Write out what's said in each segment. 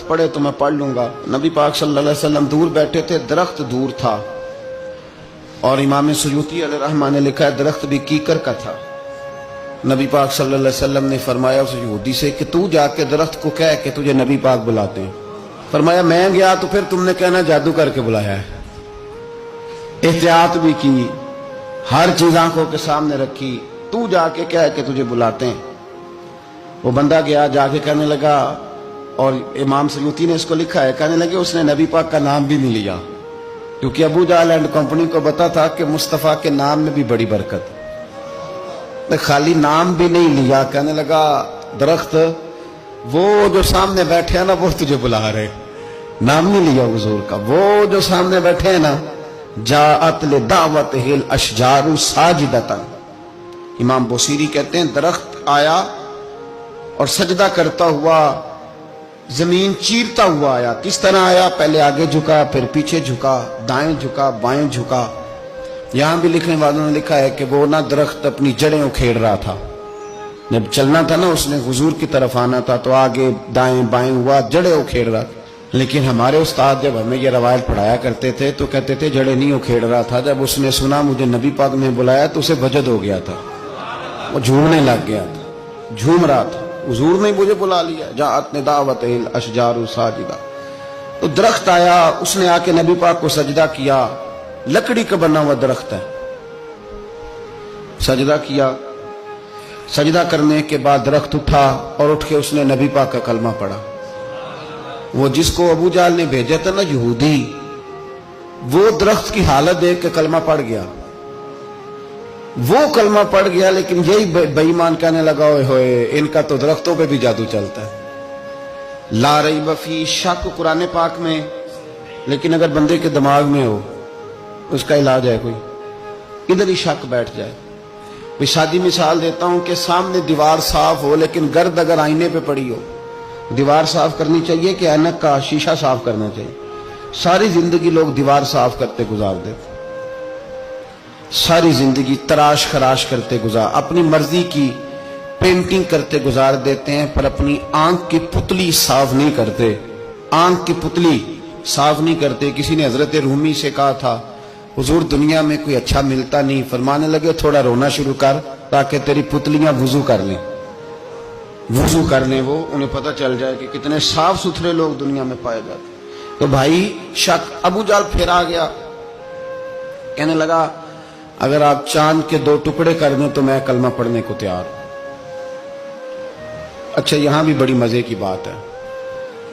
پڑھے تو میں پڑھ لوں گا۔ نبی پاک صلی اللہ علیہ وسلم دور بیٹھے تھے، درخت دور تھا، اور امام سیوطی علیہ رحمہ نے لکھا ہے درخت بھی کیکر کا تھا۔ نبی پاک صلی اللہ علیہ وسلم نے فرمایا اس یہودی سے کہ تو جا کے درخت کو کہہ کہ تجھے نبی پاک بلاتے ہیں۔ فرمایا میں گیا تو پھر تم نے کہنا جادو کر کے بلایا ہے۔ احتیاط بھی کی، ہر چیز آنکھوں کے سامنے رکھی، تو جا کے کہہ کہ تجھے بلاتے ہیں۔ وہ بندہ گیا، جا کے کہنے لگا، اور امام سیوطی نے اس کو لکھا ہے، کہنے لگے اس نے نبی پاک کا نام بھی نہیں لیا، کیونکہ ابو جہل اینڈ کمپنی کو پتا تھا کہ مصطفیٰ کے نام میں بھی بڑی برکت، خالی نام بھی نہیں لیا۔ کہنے لگا درخت وہ جو سامنے بیٹھے ہیں نا وہ تجھے بلا رہے، نام نہیں لیا حضور کا، وہ جو سامنے بیٹھے ہیں نا، جاءت لدعوتہ الاشجار ساجدۃ۔ امام بوصیری کہتے ہیں درخت آیا اور سجدہ کرتا ہوا، زمین چیرتا ہوا آیا۔ کس طرح آیا؟ پہلے آگے جھکا، پھر پیچھے جھکا، دائیں جھکا، بائیں جھکا۔ یہاں بھی لکھنے والوں نے لکھا ہے کہ وہ نہ درخت اپنی جڑیں اکھیڑ رہا تھا، جب چلنا تھا نا اس نے حضور کی طرف آنا تھا تو آگے دائیں بائیں ہوا، جڑیں اکھیڑ رہا تھا۔ لیکن ہمارے استاد جب ہمیں یہ روایت پڑھایا کرتے تھے تو کہتے تھے جڑیں نہیں اکھیڑ رہا تھا، جب اس نے سنا مجھے نبی پاک نے بلایا تو اسے وجد ہو گیا تھا، وہ جھومنے لگ گیا تھا، جھوم رہا تھا، حضور نے مجھے بلا لیا، جاءت لدعوتہ الاشجار ساجدہ۔ تو درخت آیا، اس نے آ کے نبی پاک کو سجدہ کیا، لکڑی کا بنا ہوا درخت ہے، سجدہ کیا۔ سجدہ کرنے کے بعد درخت اٹھا اور اٹھ کے اس نے نبی پاک کا کلمہ پڑھا۔ وہ جس کو ابو جہل نے بھیجا تھا نا یہودی، وہ درخت کی حالت دیکھ کے کلمہ پڑھ گیا، وہ کلمہ پڑھ گیا، لیکن یہی بے ایمان کہنے لگا اوئے ہوئے ان کا تو درختوں پہ بھی جادو چلتا ہے۔ لا ریب فی، شک قرآن پاک میں، لیکن اگر بندے کے دماغ میں ہو اس کا علاج ہے کوئی، ادھر ہی شک بیٹھ جائے۔ میں سادی مثال دیتا ہوں کہ سامنے دیوار صاف ہو لیکن گرد اگر آئینے پہ پڑی ہو، دیوار صاف کرنی چاہیے کہ اینک کا شیشہ صاف کرنا چاہیے؟ ساری زندگی لوگ دیوار صاف کرتے گزار دیتے، ساری زندگی تراش خراش کرتے گزار، اپنی مرضی کی پینٹنگ کرتے گزار دیتے ہیں، پر اپنی آنکھ کی پتلی صاف نہیں کرتے، آنکھ کی پتلی صاف نہیں کرتے۔ کسی نے حضرت رومی سے کہا تھا حضور دنیا میں کوئی اچھا ملتا نہیں، فرمانے لگے تھوڑا رونا شروع کر تاکہ تیری پتلیاں وضو کر لیں، وضو کر لیں، وہ انہیں پتہ چل جائے کہ کتنے صاف ستھرے لوگ دنیا میں پائے جاتے۔ تو بھائی شک، ابو جہل پھر آ گیا، کہنے لگا اگر آپ چاند کے 2 ٹکڑے کر دیں تو میں کلمہ پڑھنے کو تیار ہوں۔ اچھا یہاں بھی بڑی مزے کی بات ہے،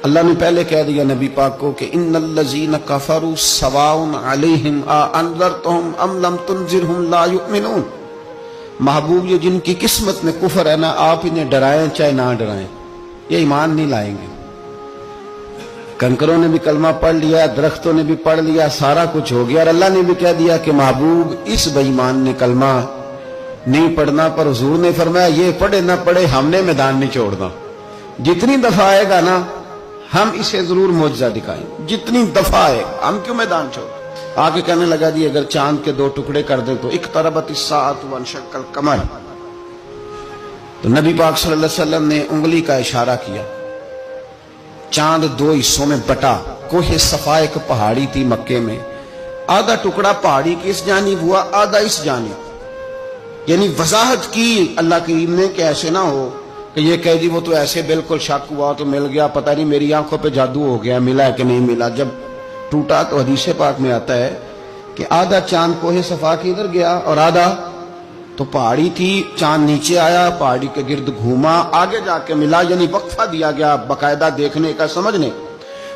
اللہ نے پہلے کہہ دیا نبی پاک کو کہ ان الذین کفروا سواء علیہم انذرتہم ام لم تنذرہم لا یؤمنون۔ محبوب یہ جن کی قسمت میں کفر ہے نا، آپ انہیں ڈرائیں چاہے نہ ڈرائیں، یہ ایمان نہیں لائیں گے۔ کنکروں نے بھی کلمہ پڑھ لیا، درختوں نے بھی پڑھ لیا، سارا کچھ ہو گیا، اور اللہ نے بھی کہہ دیا کہ محبوب اس بے ایمان نے کلمہ نہیں پڑھنا، پر حضور نے فرمایا یہ پڑھے نہ پڑھے ہم نے میدان نہیں چھوڑنا، جتنی دفعہ آئے گا نا ہم اسے ضرور معجزہ دکھائیں، جتنی دفعہ آئے گا ہم کیوں میدان چھوڑ۔ آگے کہنے لگا جی اگر چاند کے 2 ٹکڑے کر دیں تو اقتربت الساعۃ وانشق القمر۔ تو نبی پاک صلی اللہ علیہ وسلم نے انگلی کا اشارہ کیا، چاند 2 حصوں میں بٹا۔ کوہ صفا ایک پہاڑی تھی مکے میں، آدھا ٹکڑا پہاڑی کی اس جانب ہوا، آدھا اس جانب، یعنی وضاحت کی اللہ کریم نے کہ ایسے نہ ہو کہ یہ کہہ دی وہ تو ایسے بالکل شک ہوا تو مل گیا، پتہ نہیں میری آنکھوں پہ جادو ہو گیا، ملا ہے کہ نہیں ملا۔ جب ٹوٹا تو حدیث پاک میں آتا ہے کہ آدھا چاند کوہ صفا کے ادھر گیا اور آدھا تو پہاڑی تھی، چاند نیچے آیا، پہاڑی کے گرد گھوما، آگے جا کے ملا، یعنی وقفہ دیا گیا باقاعدہ دیکھنے کا، سمجھنے۔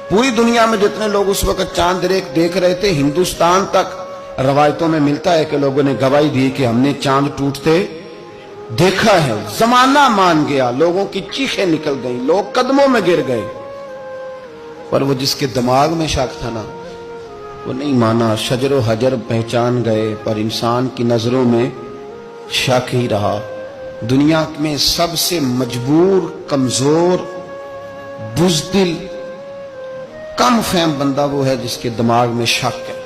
پوری دنیا میں جتنے لوگ اس وقت چاند دیکھ رہے تھے، ہندوستان تک روایتوں میں ملتا ہے کہ لوگوں نے گواہی دی کہ ہم نے چاند ٹوٹتے دیکھا ہے۔ زمانہ مان گیا، لوگوں کی چیخیں نکل گئیں، لوگ قدموں میں گر گئے، پر وہ جس کے دماغ میں شک تھا نا وہ نہیں مانا۔ شجر و حجر پہچان گئے پر انسان کی نظروں میں شک ہی رہا۔ دنیا میں سب سے مجبور، کمزور، بزدل، کم فہم بندہ وہ ہے جس کے دماغ میں شک ہے۔